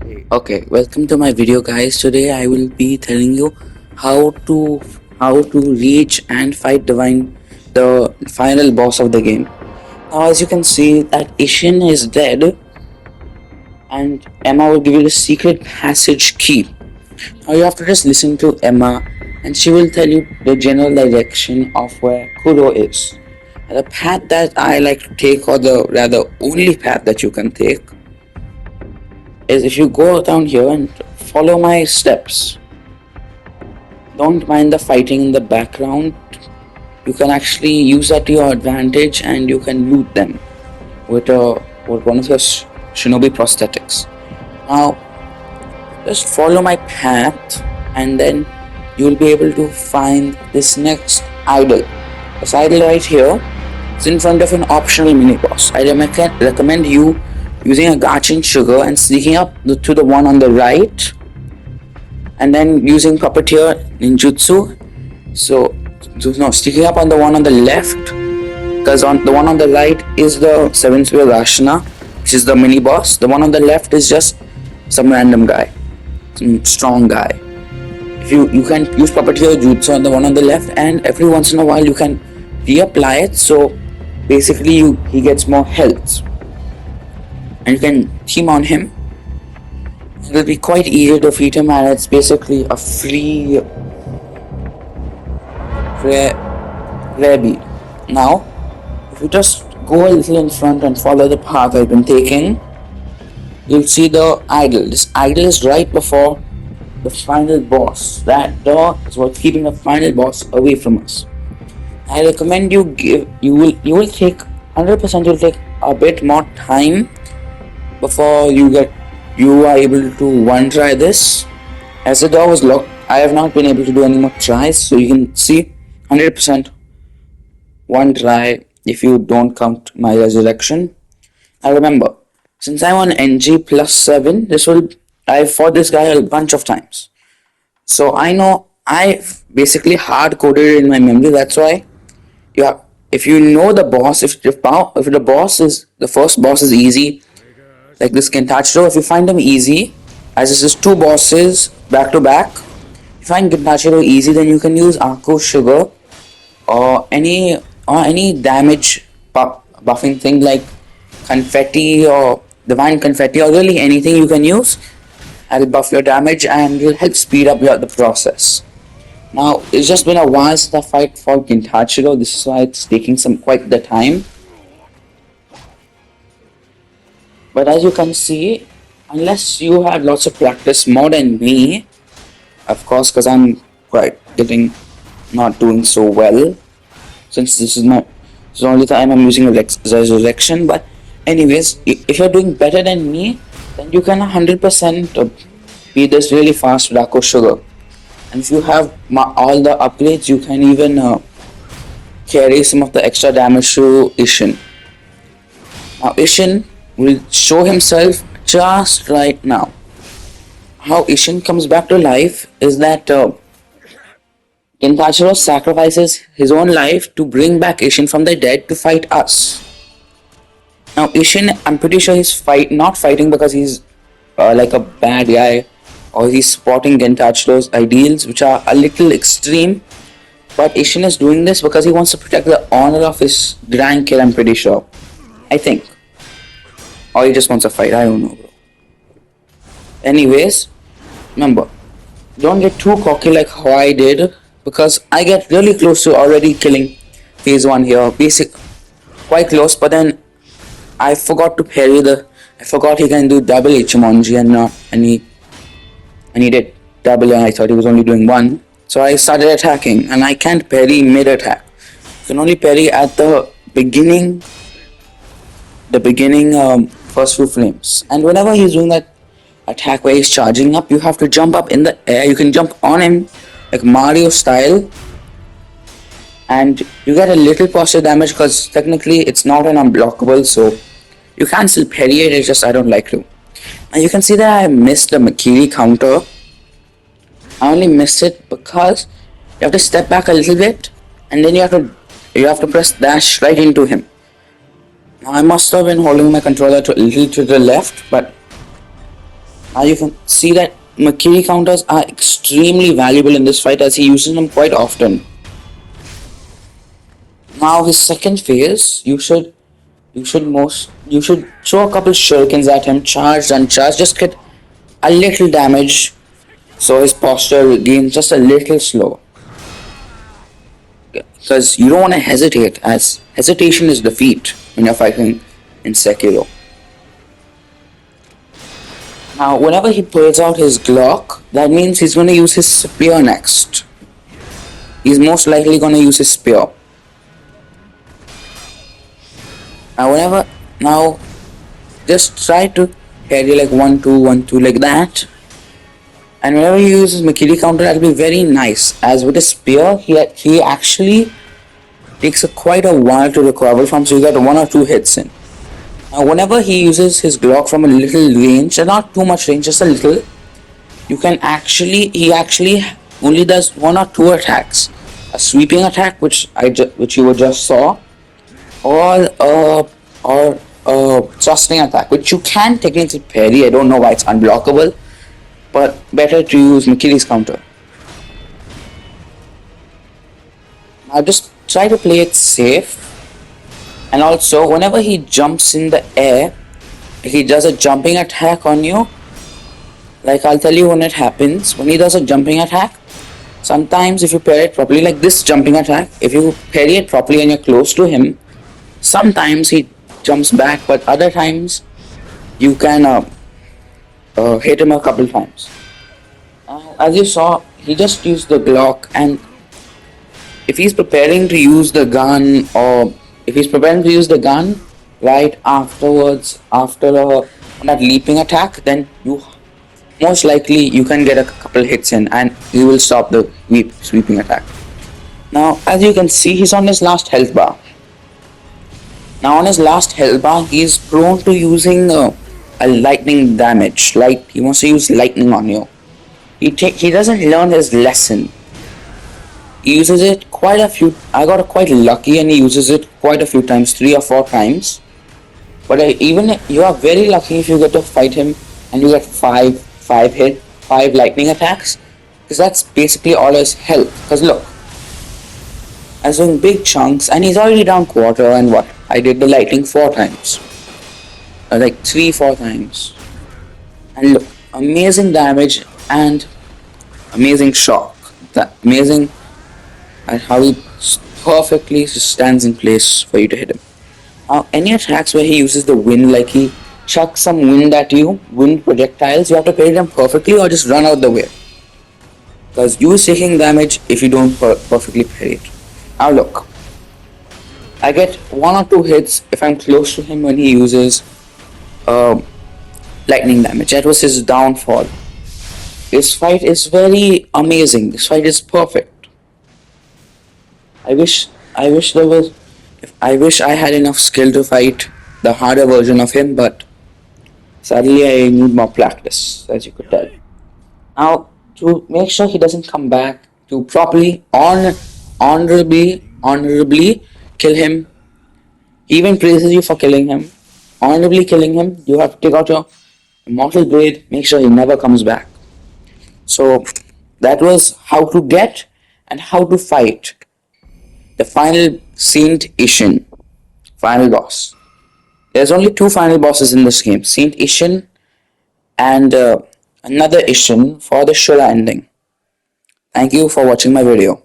Okay, welcome to my video guys. Today I will be telling you how to reach and fight the final boss of the game. Now as you can see that Ishin is dead and Emma will give you the secret passage key. Now you have to just listen to Emma and she will tell you the general direction of where Kuro is. And the path that I like to take, or the rather only path that you can take, is if you go down here and follow my steps. Don't mind the fighting in the background. You can actually use that to your advantage and you can loot them with one of your shinobi prosthetics. Now, just follow my path and then you'll be able to find this next idol. This idol right here is in front of an optional mini boss. I recommend you using a gachin sugar and sneaking up to the one on the right, and then using puppeteer ninjutsu. So no, sticking up on the one on the left, because on the one on the right is the 7-spear Rashna, which is the mini boss. The one on the left is just some random guy, some strong guy. If you can use puppeteer jutsu on the one on the left, and every once in a while you can reapply it, so basically he gets more health and you can team on him. It will be quite easy to defeat him, and it's basically a free rare bead. Now, if you just go a little in front and follow the path I've been taking, you'll see the idol. This idol is right before the final boss. That door is what's keeping the final boss away from us. I recommend you will take 100%. You'll take a bit more time before you are able to one try this. As the door was locked, I have not been able to do any more tries, so you can see 100% one try if you don't count my resurrection. Now remember, since I'm on NG +7, I've fought this guy a bunch of times, so I know I've basically hard coded it in my memory. That's why if you know the boss, if the first boss is easy, like this Gentachiro, if you find them easy, as this is two bosses back to back, if you find Gentachiro easy, then you can use Akko Sugar or any damage buffing thing like confetti or divine confetti, or really anything you can use. I'll buff your damage and will help speed up the process. Now it's just been a while since I fight for Gentachiro. This is why it's taking quite the time. But as you can see, unless you have lots of practice, more than me, of course, because I'm not doing so well, since this is the only time I'm using resurrection. But anyways, if you're doing better than me, then you can 100% beat this really fast with Akko Sugar. And if you have all the upgrades, you can even carry some of the extra damage to Isshin. Now Isshin will show himself just right now. How Isshin comes back to life is that Gentachiro sacrifices his own life to bring back Isshin from the dead to fight us. Now Isshin, I'm pretty sure he's not fighting because he's like a bad guy, or he's supporting Gentachiro's ideals, which are a little extreme. But Isshin is doing this because he wants to protect the honor of his grandkid, I'm pretty sure. I think. Or he just wants a fight, I don't know, bro. Anyways, remember, don't get too cocky like how I did, because I get really close to already killing phase 1 here. Quite close, but then I forgot to parry I forgot he can do double Ichimonji and he did double, and I thought he was only doing one. So I started attacking, and I can't parry mid-attack. You can only parry at the beginning first few frames. And whenever he's doing that attack where he's charging up, you have to jump up in the air. You can jump on him like Mario style, and you get a little positive damage because technically it's not an unblockable, so you can still parry it. It's just I don't like to. And you can see that I missed the Makiri counter. I only missed it because you have to step back a little bit, and then you have to press dash right into him. Now I must have been holding my controller a little to the left, but Now you can see that Makiri counters are extremely valuable in this fight as he uses them quite often. Now his second phase, you should throw a couple shurikens at him, charged, uncharged, just get a little damage so his posture gains just a little slow. Because you don't want to hesitate, as hesitation is defeat when you're fighting in Sekiro. Now, whenever he pulls out his Glock, that means he's going to use his spear next. He's most likely going to use his spear. Now, just try to carry like 1-2, 1-2 like that. And whenever he uses Makiri counter, that'll be very nice. As with his spear, he actually takes quite a while to recover from, so you get 1 or 2 hits in. Now, whenever he uses his Glock from a little range, and not too much range, just a little, he actually only does 1 or 2 attacks. A sweeping attack, which you just saw, or a thrusting attack, which you can technically parry. I don't know why it's unblockable, but better to use Makiri's counter. Now just try to play it safe. And also, whenever he jumps in the air, he does a jumping attack on you. Like, I'll tell you when it happens. When he does a jumping attack, sometimes if you parry it properly, like this jumping attack, if you parry it properly and you're close to him, sometimes he jumps back, but other times you can hit him a couple times. As you saw, he just used the Glock, and if he's preparing to use the gun, or if he's preparing to use the gun right afterwards, after that leaping attack, then most likely you can get a couple hits in and you will stop the sweeping attack. Now, as you can see, he's on his last health bar. Now on his last health bar, he's prone to using a lightning damage. Like, he wants to use lightning on you. He doesn't learn his lesson. He uses it quite a few. I got quite lucky, and he uses it quite a few times, 3 or 4 times. But even you are very lucky if you get to fight him and you get 5 lightning attacks, because that's basically all his health. Because look, I was doing big chunks, and he's already down quarter. And what? I did the lightning 4 times, like 3-4 times, and look, amazing damage and amazing shock. Amazing at how he perfectly stands in place for you to hit him. Now, any attacks where he uses the wind, like he chucks some wind at you, wind projectiles, you have to parry them perfectly or just run out the way, because you is taking damage if you don't perfectly parry it. Now look, I get 1 or 2 hits if I'm close to him when he uses lightning damage. That was his downfall. This fight is very amazing. This fight is perfect. I wish I had enough skill to fight the harder version of him, but sadly I need more practice, as you could tell. Now, to make sure he doesn't come back, to properly, honorably kill him, he even praises you for killing him. Honorably killing him, you have to take out your immortal blade, make sure he never comes back. So that was how to get and how to fight the final Saint Isshin, final boss. There's only 2 final bosses in this game, Saint Isshin and another Isshin for the Shura ending. Thank you for watching my video.